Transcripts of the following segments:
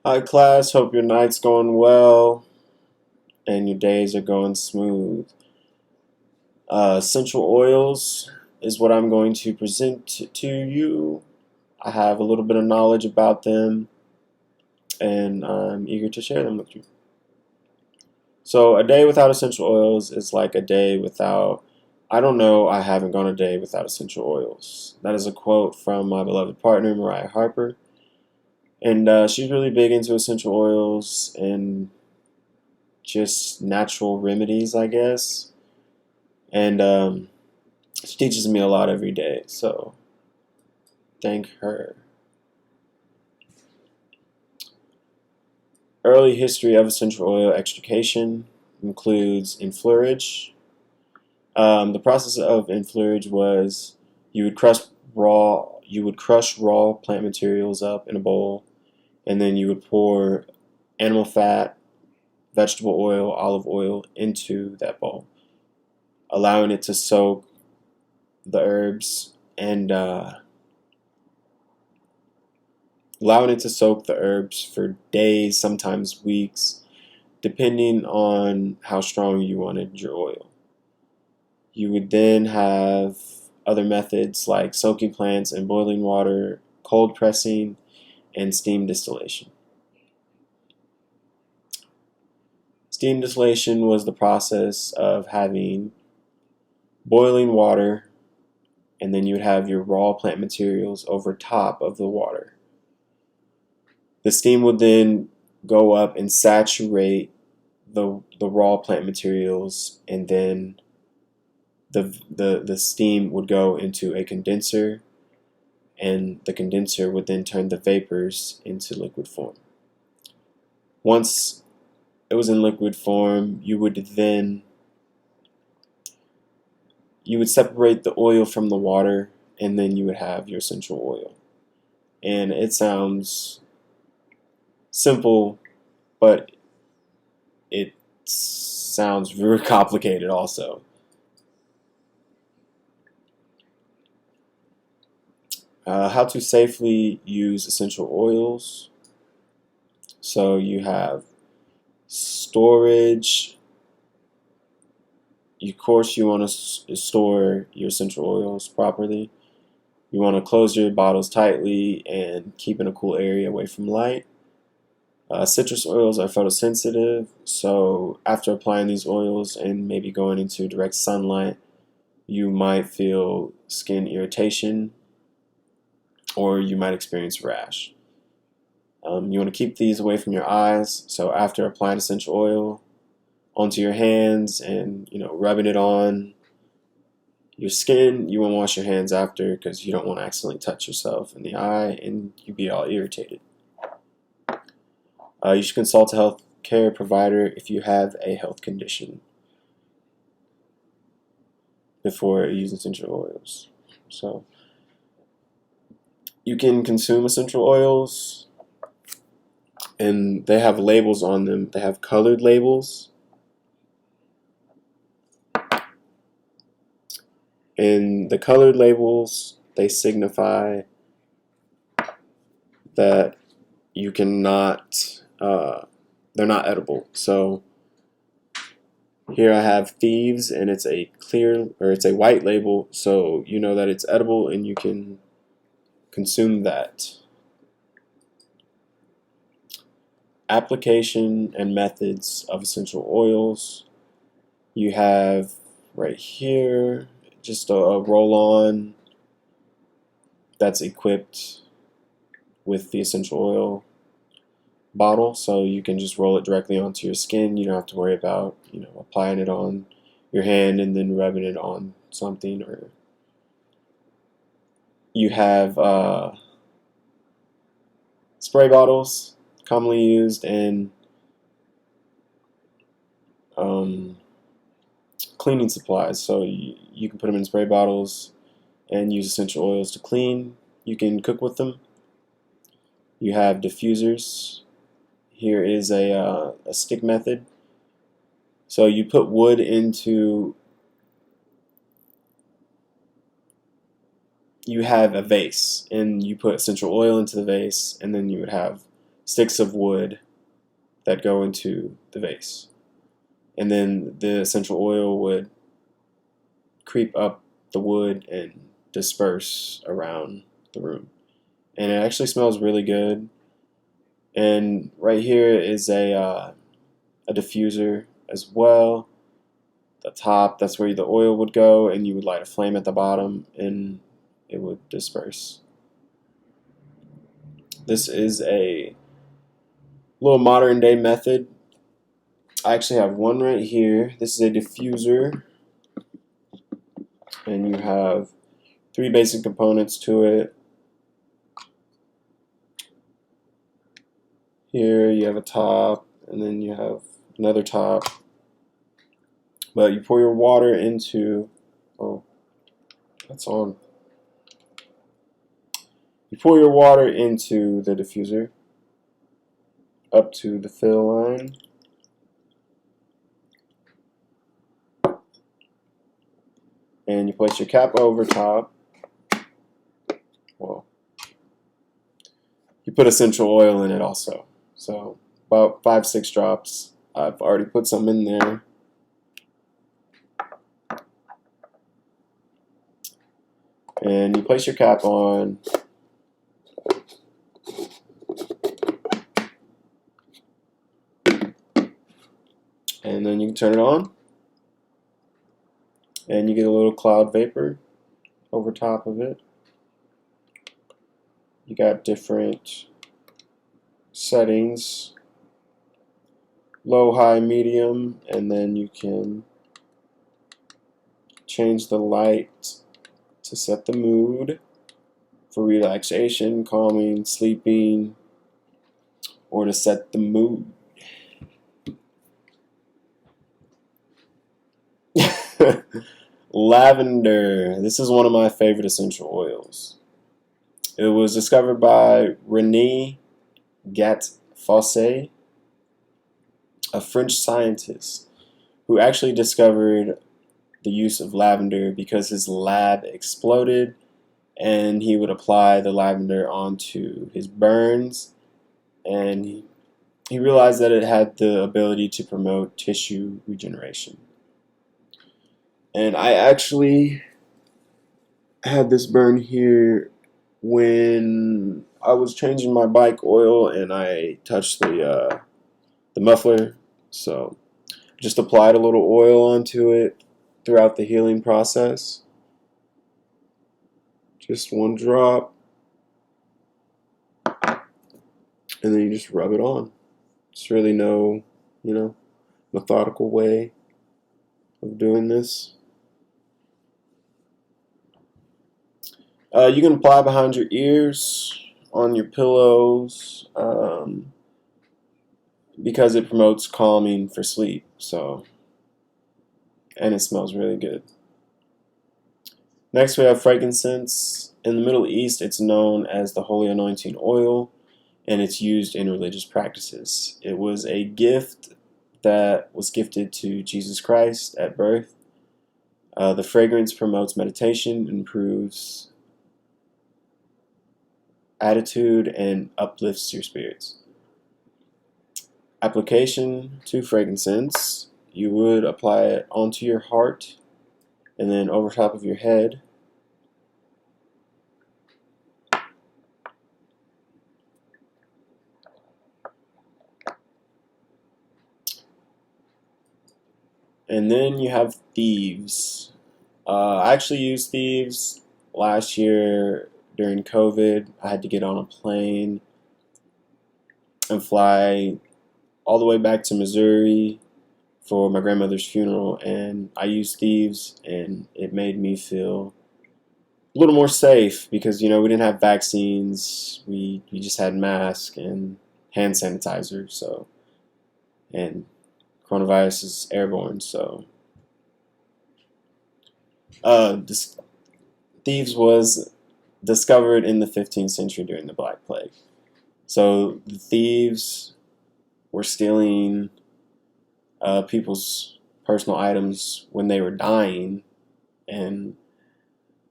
Hi, class. Hope your night's going well and your days are going smooth. Essential oils is what I'm going to present to you. I have a little bit of knowledge about them and I'm eager to share them with you. So, a day without essential oils is like a day without, I don't know, I haven't gone a day without essential oils. That is a quote from my beloved partner, Mariah Harper. And she's really big into essential oils and just natural remedies, I guess. And she teaches me a lot every day. So thank her. Early history of essential oil extraction includes enfleurage. The process of enfleurage was you would crush raw plant materials up in a bowl, and then you would pour animal fat, vegetable oil, olive oil into that bowl, allowing it to soak the herbs and for days, sometimes weeks, depending on how strong you wanted your oil. You would then have other methods like soaking plants in boiling water, cold pressing, and steam distillation. Steam distillation was the process of having boiling water, and then you would have your raw plant materials over top of the water. The steam would then go up and saturate the raw plant materials, and then the steam would go into a condenser, and the condenser would then turn the vapors into liquid form. Once it was in liquid form, you would separate the oil from the water, and then you would have your essential oil. And it sounds simple, but it sounds very complicated also. How to safely use essential oils. So you have storage. Of course, you want to store your essential oils properly. You want to close your bottles tightly and keep in a cool area away from light. Citrus oils are photosensitive, so after applying these oils and maybe going into direct sunlight, you might feel skin irritation or you might experience rash. You want to keep these away from your eyes, so after applying essential oil onto your hands and rubbing it on your skin, you want to wash your hands after because you don't want to accidentally touch yourself in the eye and you be all irritated. You should consult a health care provider if you have a health condition before using essential oils. So you can consume essential oils and they have labels on them. They have colored labels, and the colored labels, they signify that you cannot they're not edible. So here I have Thieves, and it's a white label, so you know that it's edible and you can consume that. Application and methods of essential oils. You have right here just a roll-on that's equipped with the essential oil bottle, so you can just roll it directly onto your skin. You don't have to worry about applying it on your hand and then rubbing it on something. Or you have spray bottles, commonly used in um, cleaning supplies. So you can put them in spray bottles and use essential oils to clean. You can cook with them. You have diffusers. Here is a stick method. So you put wood into, you have a vase, and you put essential oil into the vase, and then you would have sticks of wood that go into the vase. And then the essential oil would creep up the wood and disperse around the room. And it actually smells really good. And right here is a diffuser as well. The top, that's where the oil would go, and you would light a flame at the bottom and it would disperse. This is a little modern day method. I actually have one right here. This is a diffuser, and you have 3 basic components to it. Here you have a top, and then you have another top. But you pour your water into, oh, that's on. You pour your water into the diffuser up to the fill line. And you place your cap over top. Well, you put essential oil in it also. So about 5-6 drops. I've already put some in there. And you place your cap on. And then you can turn it on. And you get a little cloud vapor over top of it. You got different settings, low, high, medium, and then you can change the light to set the mood for relaxation, calming, sleeping, or to set the mood. Lavender. This is one of my favorite essential oils. It was discovered by René Gattefossé, a French scientist who actually discovered the use of lavender because his lab exploded and he would apply the lavender onto his burns, and he realized that it had the ability to promote tissue regeneration. And I actually had this burn here when I was changing my bike oil and I touched the muffler. So just applied a little oil onto it throughout the healing process. Just 1 drop. And then you just rub it on. It's really no, methodical way of doing this. You can apply behind your ears, on your pillows, because it promotes calming for sleep. And it smells really good. Next we have frankincense. In the Middle East, it's known as the holy anointing oil, and it's used in religious practices. It was a gift that was gifted to Jesus Christ at birth. The fragrance promotes meditation, improves attitude, and uplifts your spirits. Application to frankincense. You would apply it onto your heart and then over top of your head. And then you have thieves. I actually used thieves last year during COVID. I had to get on a plane and fly all the way back to Missouri for my grandmother's funeral, and I used thieves, and it made me feel a little more safe because we didn't have vaccines. We just had masks and hand sanitizer. And coronavirus is airborne, so thieves was discovered in the 15th century during the Black Plague. So the thieves were stealing people's personal items when they were dying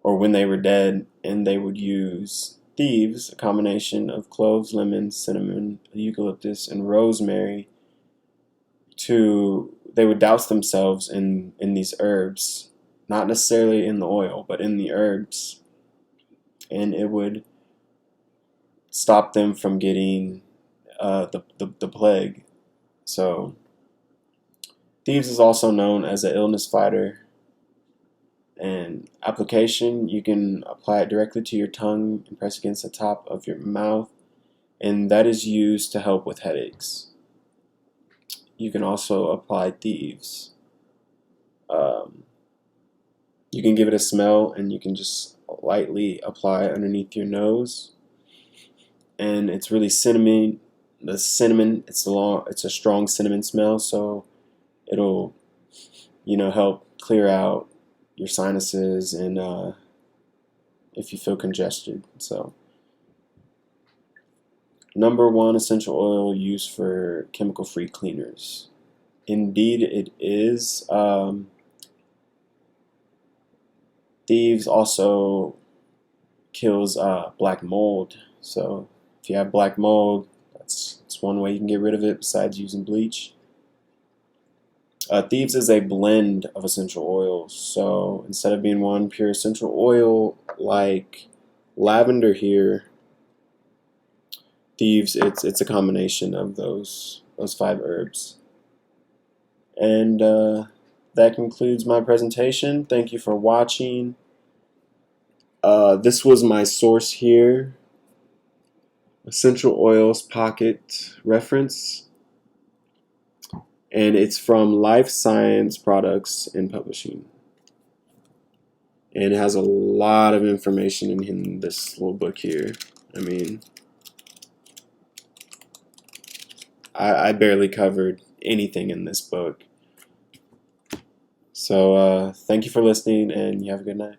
or when they were dead, and they would use thieves, a combination of cloves, lemon, cinnamon, eucalyptus, and rosemary, they would douse themselves in these herbs, not necessarily in the oil, but in the herbs, and it would stop them from getting the plague. So thieves is also known as an illness fighter. And application, you can apply it directly to your tongue and press against the top of your mouth, and that is used to help with headaches. You can also apply thieves. You can give it a smell, and you can just lightly apply it underneath your nose. And it's really cinnamon. The cinnamon, it's a strong cinnamon smell, so it'll help clear out your sinuses and if you feel congested. So, number one essential oil used for chemical-free cleaners. Indeed, it is. Thieves also kills black mold. So, if you have black mold, that's one way you can get rid of it besides using bleach. Thieves is a blend of essential oils. So instead of being one pure essential oil like lavender here, thieves it's a combination of those 5 herbs. And that concludes my presentation. Thank you for watching. This was my source here, Essential Oils Pocket Reference. And it's from Life Science Products and Publishing. And it has a lot of information in this little book here. I mean, I barely covered anything in this book. So thank you for listening, and you have a good night.